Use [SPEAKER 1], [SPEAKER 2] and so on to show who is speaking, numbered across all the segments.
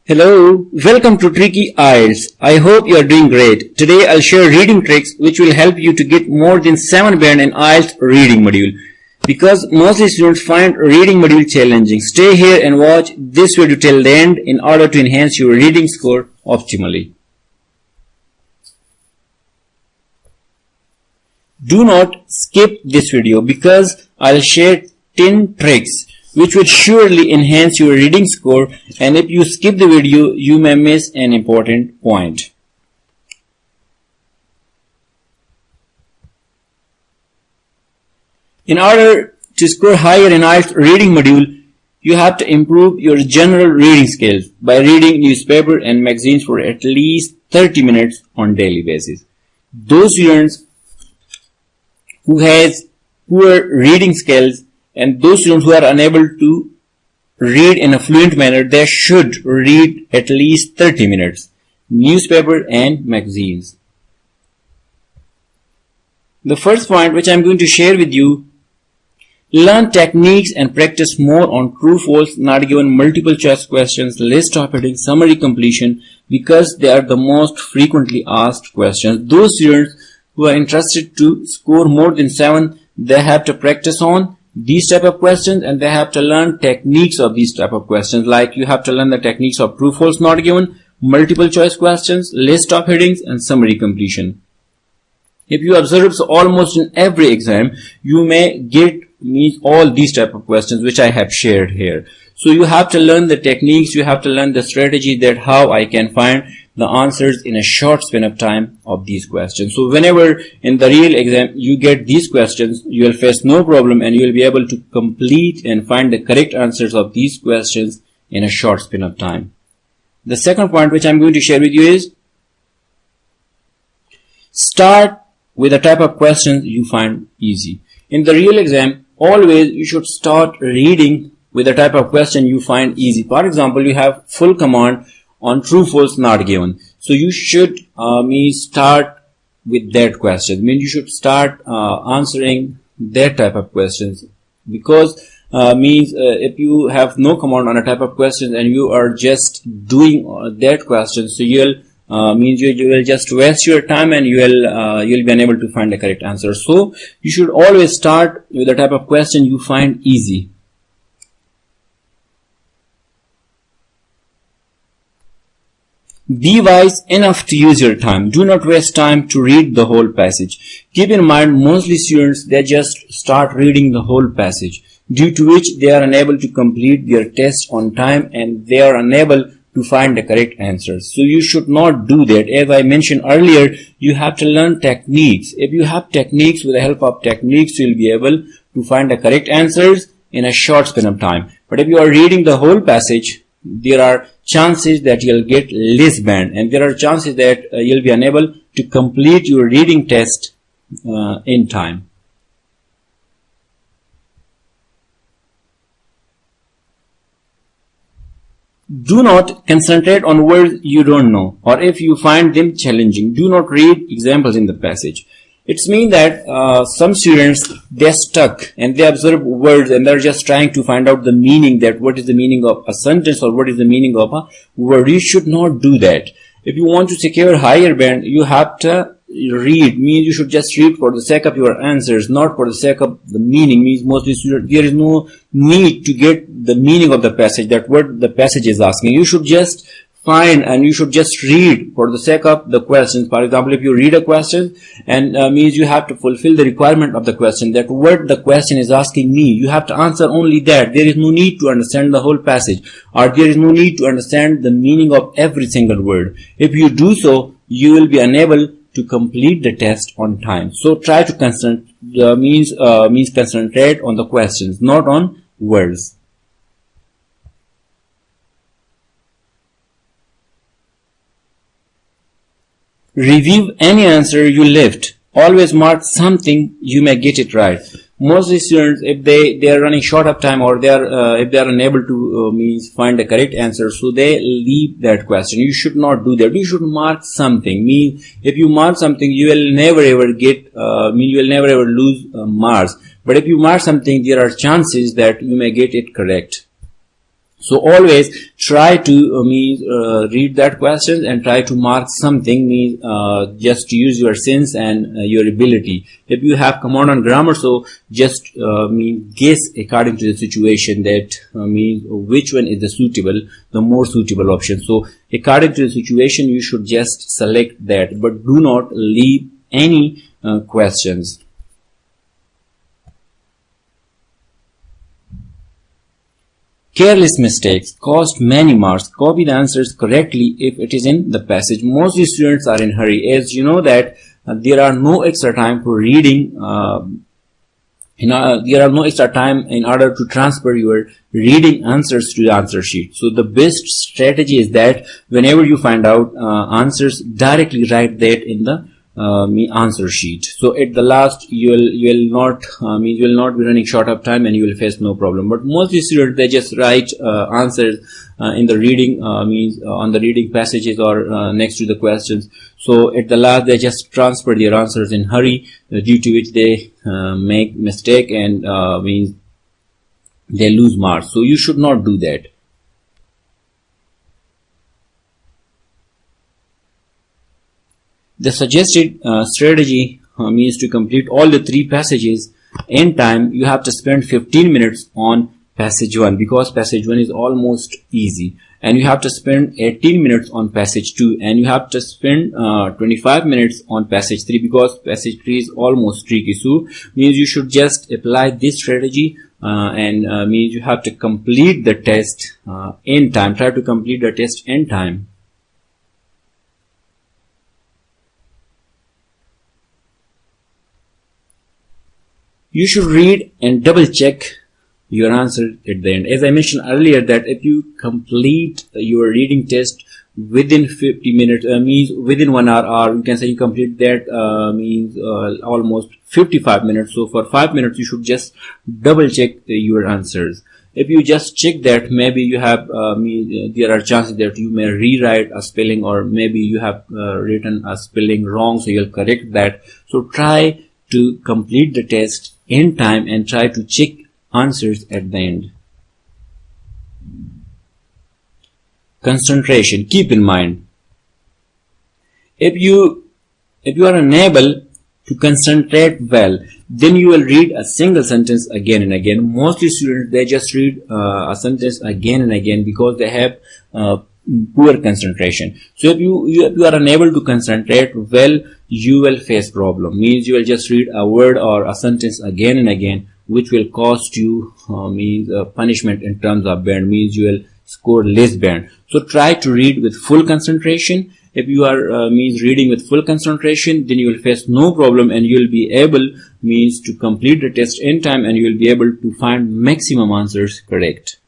[SPEAKER 1] Hello, welcome to Tricky IELTS. I hope you are doing great. Today I'll share reading tricks which will help you to get more than 7 band in IELTS reading module. Because most students find reading module challenging. Stay here and watch this video till the end in order to enhance your reading score optimally. Do not skip this video because I'll share 10 tricks which will surely enhance your reading score, and if you skip the video, you may miss an important point. In order to score higher in IELTS reading module, you have to improve your general reading skills by reading newspaper and magazines for at least 30 minutes on daily basis. Those students who has poor reading skills and those students who are unable to read in a fluent manner, they should read at least 30 minutes, newspaper and magazines. The first point which I am going to share with you, learn techniques and practice more on true, false, not given, multiple choice questions, list of heading, summary completion, because they are the most frequently asked questions. Those students who are interested to score more than 7, they have to practice on these type of questions, and they have to learn techniques of these type of questions. Like you have to learn the techniques of true, false, not given, multiple choice questions, list of headings, and summary completion. If you observe, so almost in every exam you may get all these type of questions which I have shared here. So you have to learn the techniques, you have to learn the strategy that how I can find the answers in a short span of time of these questions. So whenever in the real exam you get these questions, you will face no problem and you will be able to complete and find the correct answers of these questions in a short span of time. The second point which I am going to share with you is, start with the type of questions you find easy. In the real exam, always you should start reading with the type of question you find easy. For example, you have full command on true, false, not given. So you should start with that question. You should start answering that type of questions, because if you have no command on a type of question and you are just doing that question, so you will just waste your time and you'll be unable to find the correct answer. So you should always start with the type of question you find easy. Be wise enough to use your time. Do not waste time to read the whole passage. Keep in mind, mostly students, they just start reading the whole passage, due to which they are unable to complete their test on time and they are unable to find the correct answers. So you should not do that. As I mentioned earlier, you have to learn techniques. If you have techniques, with the help of techniques, you will be able to find the correct answers in a short span of time. But if you are reading the whole passage, there are chances that you'll get less band, and there are chances that you'll be unable to complete your reading test in time. Do not concentrate on words you don't know, or if you find them challenging, do not read examples in the passage. It's mean that some students, they're stuck and they observe words and they're just trying to find out the meaning, that what is the meaning of a sentence or what is the meaning of a word. You should not do that. If you want to secure higher band, you have to read. You should just read for the sake of your answers, not for the sake of the meaning. Mostly students, there is no need to get the meaning of the passage, that what the passage is asking. You should just find and you should just read for the sake of the questions. For example, if you read a question and you have to fulfill the requirement of the question, that what the question is asking me, you have to answer only that. There is no need to understand the whole passage, or there is no need to understand the meaning of every single word. If you do so, you will be unable to complete the test on time. So try to concentrate on the questions, not on words. Review any answer you left. Always mark something, you may get it right. Mostly students, if they are running short of time, or if they are unable to find the correct answer, so they leave that question. You should not do that. You should mark something. If you mark something, you will never ever get you will never ever lose marks. But if you mark something, there are chances that you may get it correct. So always try to read that question and try to mark something, just use your sense and your ability. If you have command on grammar, so just guess according to the situation that which one is the more suitable option. So according to the situation you should just select that, but do not leave any questions. Careless mistakes cost many marks. Copy the answers correctly if it is in the passage. Mostly students are in hurry. As you know that there are no extra time for reading. There are no extra time in order to transfer your reading answers to the answer sheet. So the best strategy is that whenever you find out answers, directly write that in the answer sheet. So at the last you will not be running short of time and you will face no problem. But mostly students, they just write answers in the reading on the reading passages or next to the questions. So at the last they just transfer their answers in hurry, due to which they make mistake and they lose marks. So you should not do that. The suggested strategy means to complete all the 3 passages in time. You have to spend 15 minutes on passage 1 because passage 1 is almost easy, and you have to spend 18 minutes on passage 2, and you have to spend 25 minutes on passage 3 because passage 3 is almost tricky. So means you should just apply this strategy and means you have to complete the test in time. Try to complete the test in time. You should read and double check your answer at the end. As I mentioned earlier that if you complete your reading test within 50 minutes, means within 1 hour, or you can say you complete that almost 55 minutes. So for 5 minutes you should just double check your answers. If you just check that, maybe you have there are chances that you may rewrite a spelling, or maybe you have written a spelling wrong, so you'll correct that. So try to complete the test in time and try to check answers at the end. Concentration. Keep in mind, if you are unable to concentrate well, then you will read a single sentence again and again. Mostly students, they just read a sentence again and again because they have poor concentration. So if you are unable to concentrate well, you will face problem. Means you will just read a word or a sentence again and again, which will cost you punishment in terms of band. Means you will score less band. So try to read with full concentration. If you are reading with full concentration, then you will face no problem and you will be able to complete the test in time, and you will be able to find maximum answers correct.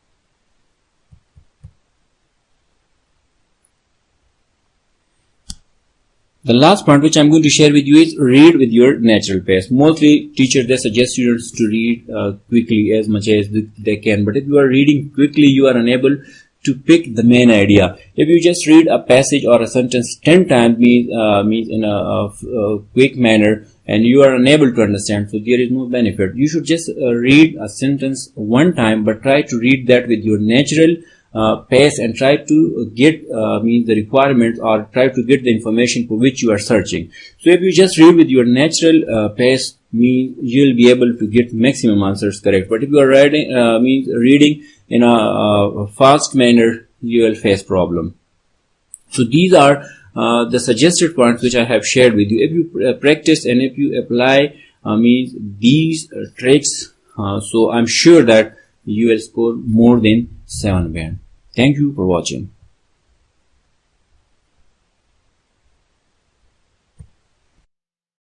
[SPEAKER 1] The last point which I'm going to share with you is read with your natural pace. Mostly teachers, they suggest students to read quickly as much as they can. But if you are reading quickly, you are unable to pick the main idea. If you just read a passage or a sentence 10 times means in a quick manner, and you are unable to understand, so there is no benefit. You should just read a sentence 1 time, but try to read that with your natural pace and try to get the requirements, or try to get the information for which you are searching. So if you just read with your natural pace, you will be able to get maximum answers correct. But if you are reading in a fast manner, you will face problem. So these are the suggested points which I have shared with you. If you practice and if you apply these tricks, so I'm sure that you will score more than 7 band. Thank you for watching.